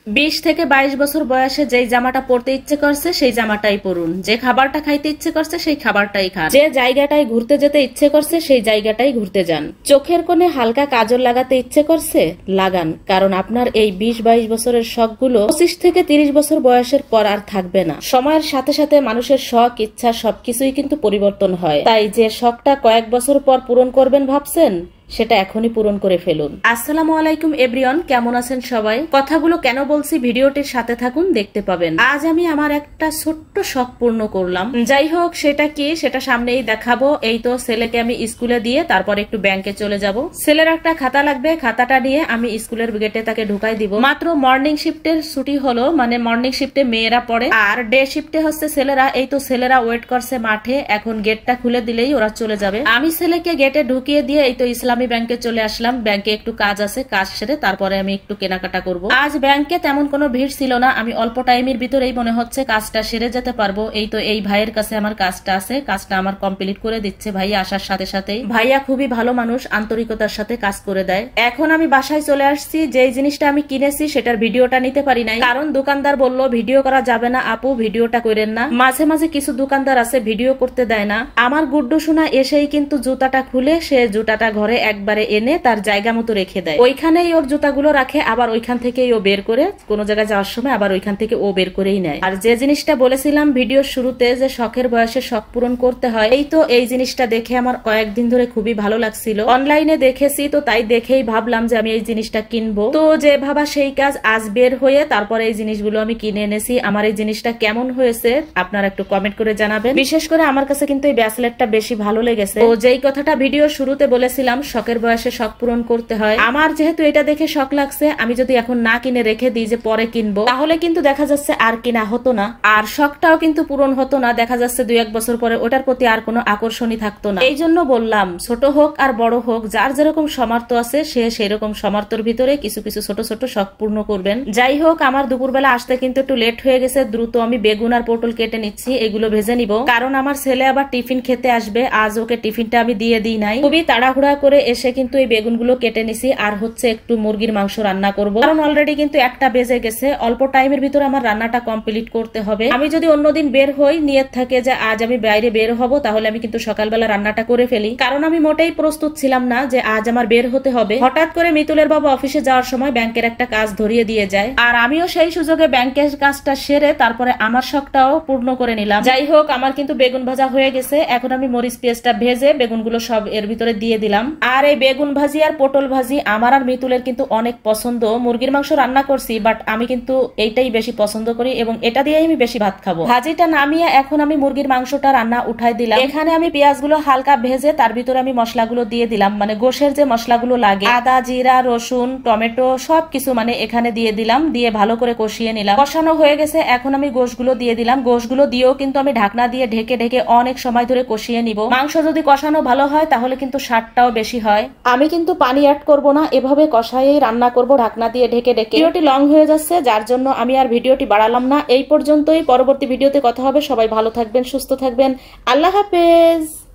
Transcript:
20 থেকে 22 বছর বয়সে যেই জামাটা পরতে ইচ্ছে করছে সেই জামাটাই পরুন, যে খাবারটা খাইতে ইচ্ছে করছে সেই খাবারটাই খান, যে জায়গাটায় ঘুরতে যেতে ইচ্ছে করছে সেই জায়গাটাই ঘুরতে যান। চোখের কোণে হালকা কাজল লাগাতে ইচ্ছে করছে লাগান, কারণ আপনার এই 20-22 বছরের শখগুলো 25 থেকে 30 বছর বয়সের পর আর থাকবে না। সময়ের সাথে সাথে মানুষের শখ ইচ্ছা সবকিছুই কিন্তু পরিবর্তন হয়, তাই যে শখটা কয়েক বছর পর পূরণ করবেন ভাবছেন সেটা এখনই পূরণ করে ফেলুন। আসসালামু আলাইকুম এভরিওয়ান, কেমন আছেন সবাই? কথাগুলো কেন বলছি ভিডিওটির সাথে থাকুন, দেখতে পাবেন। আজ আমি আমার একটা ছোট্ট শখ পূর্ণ করলাম। যাই হোক, সেটা কি সেটা সামনেই দেখাবো। এই তো ছেলেকে আমি স্কুলে দিয়ে তারপর একটু ব্যাংকে চলে যাব। ছেলের একটা খাতা লাগবে, খাতাটা নিয়ে আমি স্কুলের গেটে তাকে ঢুকাই দিব। মাত্র মর্নিং শিফটের ছুটি হলো, মানে মর্নিং শিফটে মেয়েরা পড়ে আর ডে শিফটে হচ্ছে ছেলেরা। এই তো ছেলেরা ওয়েট করছে মাঠে, এখন গেটটা খুলে দিলেই ওরা চলে যাবে। আমি ছেলেকে গেটে ঢুকিয়ে দিয়ে এই তো আমি ব্যাংকে চলে আসলাম। ব্যাংকে একটু কাজ আছে, কাজ সেরে তারপরে আমি একটু কেনাকাটা করব। আজ ব্যাংকে তেমন কোনো ভিড় ছিল না, আমি অল্প টাইমের ভিতরেই মনে হচ্ছে কাজটা সেরে যেতে পারবো। এই তো এই ভাইয়ের কাছে আমার কাজটা আছে, কাজটা আমার কমপ্লিট করে দিচ্ছে ভাইয়া আসার সাথে সাথেই। ভাইয়া খুবই ভালো মানুষ, আন্তরিকতার সাথে কাজ করে দেয়। এখন আমি বাসায় চলে আসছি। যেই জিনিসটা আমি কিনেছি সেটার ভিডিওটা নিতে পারি নাই, কারণ দোকানদার বলল ভিডিও করা যাবে না আপু, ভিডিওটা করেন না। মাঝে মাঝে কিছু দোকানদার আছে ভিডিও করতে দেয় না। আমার গুড্ডু সোনা এসেই কিন্তু জুতাটা খুলে সে জুতাটা ঘরে একবারে এনে তার জায়গা মতো রেখে দেয়। ওইখানেই ওর জুতাগুলো রাখে, আবার ওইখান থেকেই ও বের করে কোনো জায়গায় যাওয়ার সময় আবার ওইখান থেকে ও বের করেই নেয়। আর যে জিনিসটা বলেছিলাম ভিডিওর শুরুতে যে শখের বয়সে শখ পূরণ করতে হয়, এই তো এই জিনিসটা দেখে আমার কয়েকদিন ধরে খুবই ভালো লাগছিল। অনলাইনে দেখেছি তো তাই দেখেই ভাবলাম যে আমি এই জিনিসটা কিনবো। তো যে ভাবা সেই কাজ, আজ বের হয়ে তারপরে এই জিনিসগুলো আমি কিনে এনেছি। আমার এই জিনিসটা কেমন হয়েছে আপনারা একটু কমেন্ট করে জানাবেন। বিশেষ করে আমার কাছে কিন্তু এই ব্রেসলেটটা বেশি ভালো লেগেছে। তো যেই কথাটা ভিডিওর শুরুতে বলেছিলাম শখের বয়সে শখ পূরণ করতে হয়, আমার যেহেতু এটা দেখে শখ লাগছে, আমি যদি এখন না কিনে রেখে দিই যে পরে কিনবো, তাহলে কিন্তু দেখা যাচ্ছে আর কিনা হতো না, আর শখটাও কিন্তু পূরণ হতো না। দেখা যাচ্ছে 2-1 বছর পরে ওটার প্রতি আর কোনো আকর্ষণই থাকতো না। এই জন্য বললাম ছোট হোক আর বড় হোক, যার যেরকম সামর্থ্য আছে সে সেরকম সামর্থ্যের ভিতরে কিছু কিছু ছোট ছোট শখ পূর্ণ করবেন। যাই হোক, আমার দুপুরবেলা আসতে কিন্তু একটু লেট হয়ে গেছে। দ্রুত আমি বেগুন আর পটল কেটে নিচ্ছি, এগুলো ভেজে নিব, কারণ আমার ছেলে আবার টিফিন খেতে আসবে। আজ ওকে টিফিনটা আমি দিয়ে দিই নাই, খুবই তাড়াহুড়া করে এসে কিন্তু এই বেগুনগুলো কেটে নিছি। আর হচ্ছে একটু মুরগির মাংস রান্না করব, কারণ অলরেডি কিন্তু 1টা বেজে গেছে। অল্প টাইমের ভিতরে আমার রান্নাটা কমপ্লিট করতে হবে। আমি যদি অন্যদিন বের হই, নিয়ত থাকে যে আজ আমি বাইরে বের হব, তাহলে আমি কিন্তু সকালবেলা রান্নাটা করে ফেলি, কারণ আমি মোটেই প্রস্তুত ছিলাম না যে আজ আমার বের হতে হবে। হঠাৎ করে মিতুলের বাবা অফিসে যাওয়ার সময় ব্যাংকের একটা কাজ ধরিয়ে দিয়ে যায়, আর আমিও সেই সুযোগে ব্যাংকের কাজটা সেরে তারপরে আমার শখটাও পূর্ণ করে নিলাম। যাই হোক, আমার কিন্তু বেগুন ভাজা হয়ে গেছে। এখন আমি মরিচ পেঁয়াজটা ভেজে বেগুনগুলো সব এর ভিতরে দিয়ে দিলাম। আর এই বেগুন ভাজি আর পটল ভাজি আমার আর মিতুলের কিন্তু অনেক পছন্দ। মুরগির মাংস রান্না করছি, বাট আমি কিন্তু এইটাই বেশি পছন্দ করি এবং এটা দিয়েই আমি বেশি ভাত খাবো। ভাজিটা নামিয়ে এখন আমি মুরগির মাংসটা রান্না উঠাই দিলাম। এখানে আমি পেঁয়াজগুলো হালকা ভেজে তার ভিতরে আমি মশলাগুলো দিয়ে দিলাম, মানে গোশের যে মশলাগুলো লাগে, আদা, জিরা, রসুন, টমেটো সবকিছু মানে এখানে দিয়ে দিলাম, দিয়ে ভালো করে কষিয়ে নিলাম। কষানো হয়ে গেছে, এখন আমি গোশগুলো দিয়ে দিলাম। গোশগুলো দিয়েও কিন্তু আমি ঢাকনা দিয়ে ঢেকে ঢেকে অনেক সময় ধরে কষিয়ে নিব। মাংস যদি কষানো ভালো হয় তাহলে কিন্তু স্বাদটাও বেশি হয়। আমি কিন্তু পানি অ্যাড করব না, এভাবে কষাইয়েই রান্না করব ঢাকনা দিয়ে ঢেকে ঢেকে। ভিডিওটি লং হয়ে যাচ্ছে, যার জন্য আমি আর ভিডিওটি বাড়ালাম না। এই পর্যন্তই, পরবর্তী ভিডিওতে কথা হবে। সবাই ভালো থাকবেন, সুস্থ থাকবেন। আল্লাহ হাফেজ।